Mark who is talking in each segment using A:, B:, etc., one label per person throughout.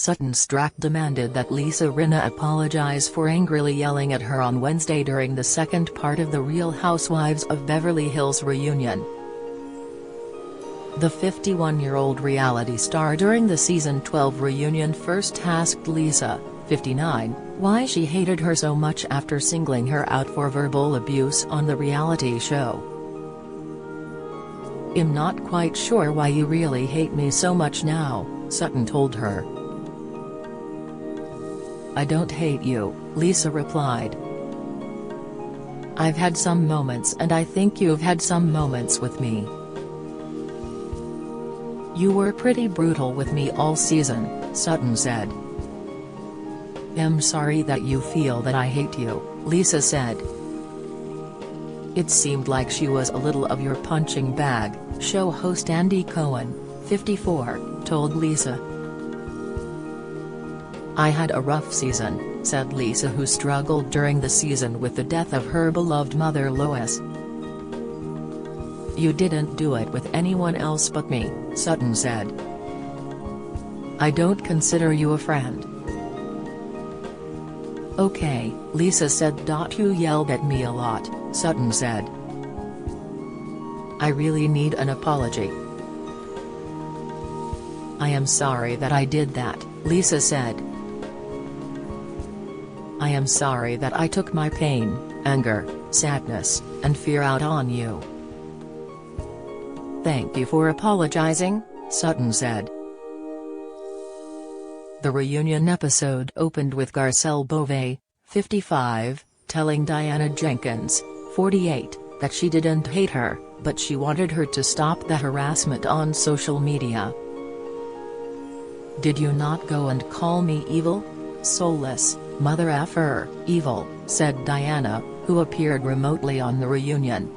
A: Sutton Stracke demanded that Rinna apologize for angrily yelling at her on Wednesday during the second part of the Real Housewives of Beverly Hills reunion. The 51-year-old reality star during the season 12 reunion first asked Lisa, 59, why she hated her so much after singling her out for verbal abuse on the reality show. "I'm not quite sure why you really hate me so much now," Sutton told her. "I don't hate you," Lisa replied. "I've had some moments and I think you've had some moments with me. You were pretty brutal with me all season," Sutton said. "I'm sorry that you feel that I hate you," Lisa said. It seemed like she was a little of your punching bag, show host Andy Cohen, 54, told Lisa. "I had a rough season," said Lisa, who struggled during the season with the death of her beloved mother Lois. "You didn't do it with anyone else but me," Sutton said. "I don't consider you a friend." "Okay," Lisa said. "You yelled at me a lot," Sutton said. "I really need an apology." "I am sorry that I did that," Lisa said. "I am sorry that I took my pain, anger, sadness, and fear out on you." "Thank you for apologizing," Sutton said. The reunion episode opened with Garcelle Beauvais, 55, telling Diana Jenkins, 48, that she didn't hate her, but she wanted her to stop the harassment on social media. "Did you not go and call me evil? Soulless, mother effer, evil," said Diana, who appeared remotely on the reunion.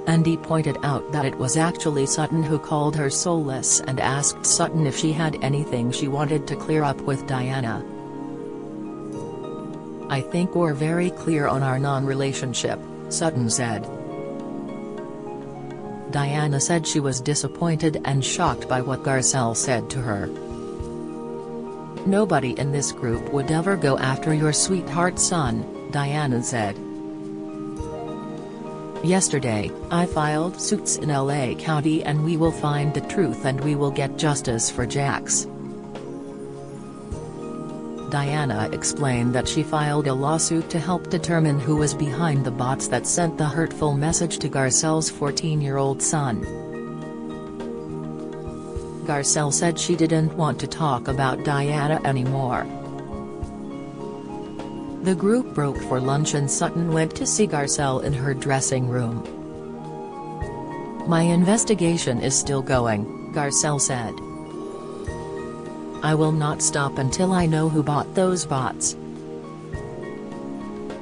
A: Andy pointed out that it was actually Sutton who called her soulless and asked Sutton if she had anything she wanted to clear up with Diana. "I think we're very clear on our non-relationship," Sutton said. Diana said she was disappointed and shocked by what Garcelle said to her. "Nobody in this group would ever go after your sweetheart son," Diana said. "Yesterday, I filed suits in LA County and we will find the truth and we will get justice for Jax." Diana explained that she filed a lawsuit to help determine who was behind the bots that sent the hurtful message to Garcelle's 14-year-old son. Garcelle said she didn't want to talk about Diana anymore. The group broke for lunch and Sutton went to see Garcelle in her dressing room. "My investigation is still going," Garcelle said. "I will not stop until I know who bought those bots."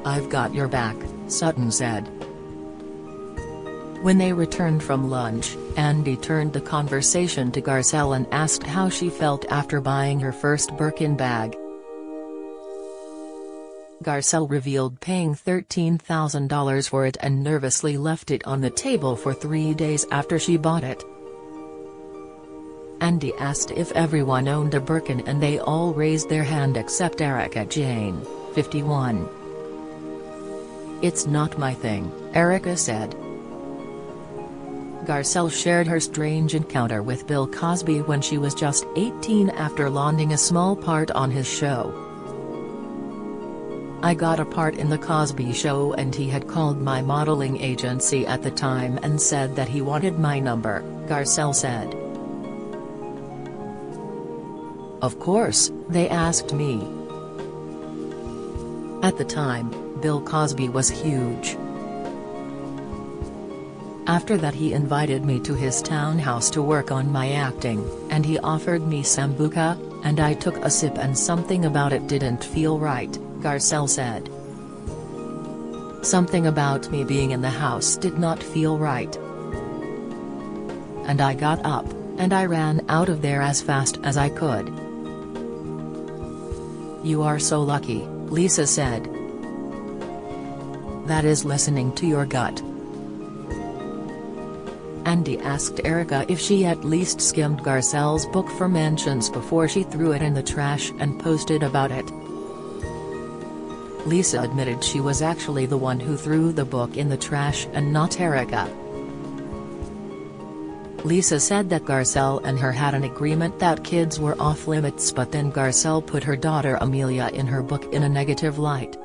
A: "I've got your back," Sutton said. When they returned from lunch, Andy turned the conversation to Garcelle and asked how she felt after buying her first Birkin bag. Garcelle revealed paying $13,000 for it and nervously left it on the table for 3 days after she bought it. Andy asked if everyone owned a Birkin and they all raised their hand except Erica Jane, 51. "It's not my thing," Erica said. Garcelle shared her strange encounter with Bill Cosby when she was just 18 after landing a small part on his show. "I got a part in the Cosby Show and he had called my modeling agency at the time and said that he wanted my number," Garcelle said. "Of course, they asked me." At the time, Bill Cosby was huge. "After that he invited me to his townhouse to work on my acting, and he offered me sambuca, and I took a sip and something about it didn't feel right," Garcelle said. "Something about me being in the house did not feel right. And I got up, and I ran out of there as fast as I could." "You are so lucky," Lisa said. "That is listening to your gut." Andy asked Erica if she at least skimmed Garcelle's book for mentions before she threw it in the trash and posted about it. Lisa admitted she was actually the one who threw the book in the trash and not Erica. Lisa said that Garcelle and her had an agreement that kids were off limits, but then Garcelle put her daughter Amelia in her book in a negative light.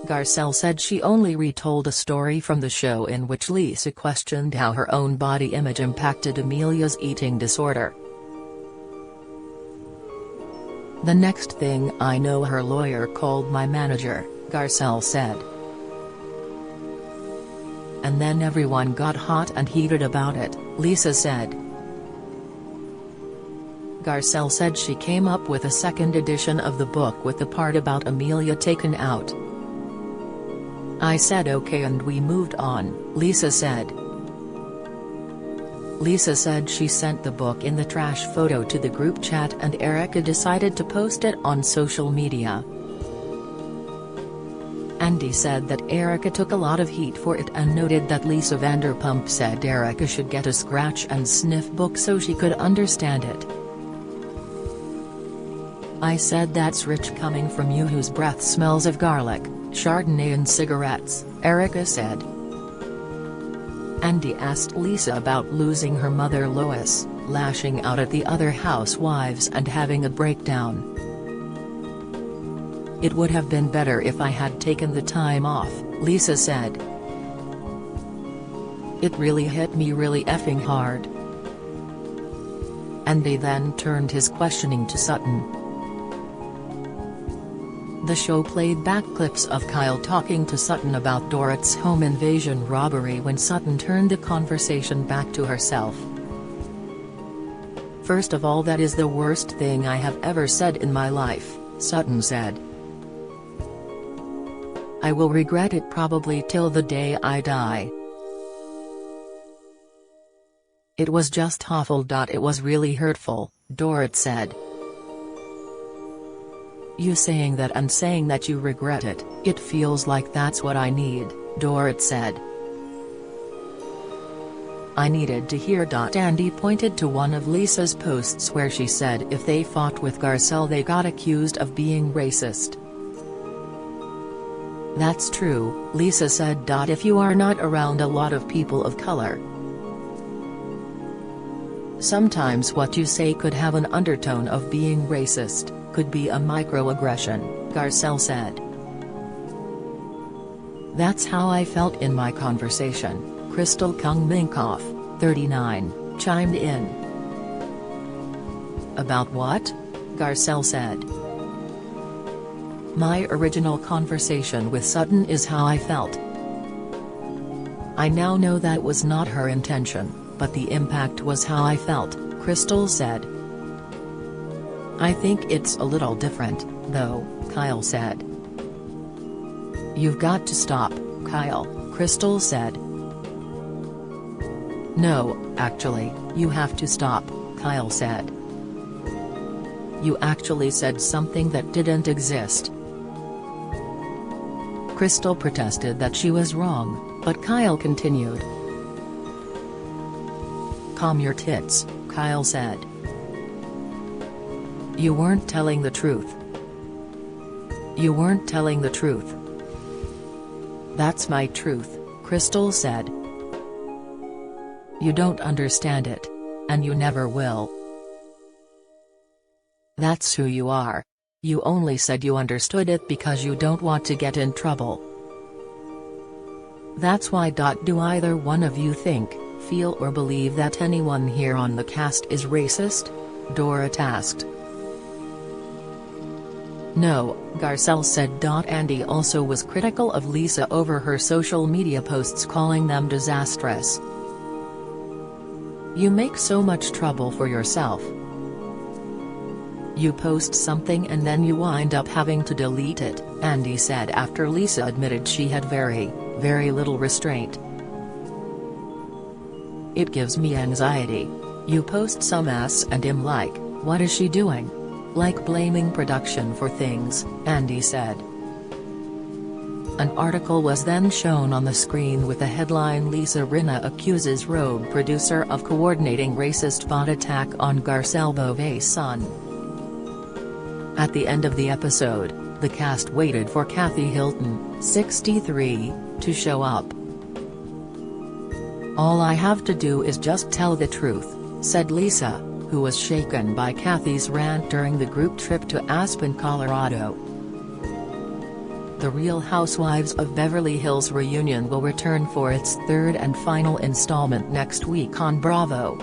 A: Garcelle said she only retold a story from the show in which Lisa questioned how her own body image impacted Amelia's eating disorder. "The next thing I know, her lawyer called my manager," Garcelle said. "And then everyone got hot and heated about it," Lisa said. Garcelle said she came up with a second edition of the book with the part about Amelia taken out. "I said okay and we moved on," Lisa said. Lisa said she sent the book in the trash photo to the group chat and Erica decided to post it on social media. Andy said that Erica took a lot of heat for it and noted that Lisa Vanderpump said Erica should get a scratch and sniff book so she could understand it. "I said that's rich coming from you whose breath smells of garlic, Chardonnay and cigarettes," Erica said. Andy asked Lisa about losing her mother Lois, lashing out at the other housewives and having a breakdown. "It would have been better if I had taken the time off," Lisa said. "It really hit me really effing hard." Andy then turned his questioning to Sutton. The show played back clips of Kyle talking to Sutton about Dorot's home invasion robbery when Sutton turned the conversation back to herself. "First of all, that is the worst thing I have ever said in my life," Sutton said. "I will regret it probably till the day I die. It was just awful. It was really hurtful," Dorot said. "You saying that and saying that you regret it, it feels like that's what I need," Dorot said. "I needed to hear." Andy pointed to one of Lisa's posts where she said if they fought with Garcelle they got accused of being racist. "That's true," Lisa said. "If you are not around a lot of people of color, sometimes what you say could have an undertone of being racist, could be a microaggression," Garcelle said. "That's how I felt in my conversation," Crystal Kung Minkoff, 39, chimed in. "About what?" Garcelle said. "My original conversation with Sutton is how I felt. I now know that was not her intention, but the impact was how I felt," Crystal said. "I think it's a little different, though," Kyle said. "You've got to stop, Kyle," Crystal said. "No, actually, you have to stop," Kyle said. "You actually said something that didn't exist." Crystal protested that she was wrong, but Kyle continued. "Calm your tits," Kyle said. "You weren't telling the truth. You weren't telling the truth." "That's my truth," Crystal said. "You don't understand it. And you never will. That's who you are. You only said you understood it because you don't want to get in trouble. That's why. Do either one of you think, feel or believe that anyone here on the cast is racist?" Dorot asked. "No," Garcelle said. Andy also was critical of Lisa over her social media posts, calling them disastrous. "You make so much trouble for yourself. You post something and then you wind up having to delete it," Andy said after Lisa admitted she had very little restraint. "It gives me anxiety. You post some ass and I'm like, what is she doing? Like blaming production for things," Andy said. An article was then shown on the screen with the headline "Lisa Rinna accuses Rogue producer of coordinating racist bot attack on Garcelle Beauvais' son." At the end of the episode, the cast waited for Kathy Hilton, 63, to show up. "All I have to do is just tell the truth," said Lisa, who was shaken by Kathy's rant during the group trip to Aspen, Colorado. The Real Housewives of Beverly Hills reunion will return for its third and final installment next week on Bravo.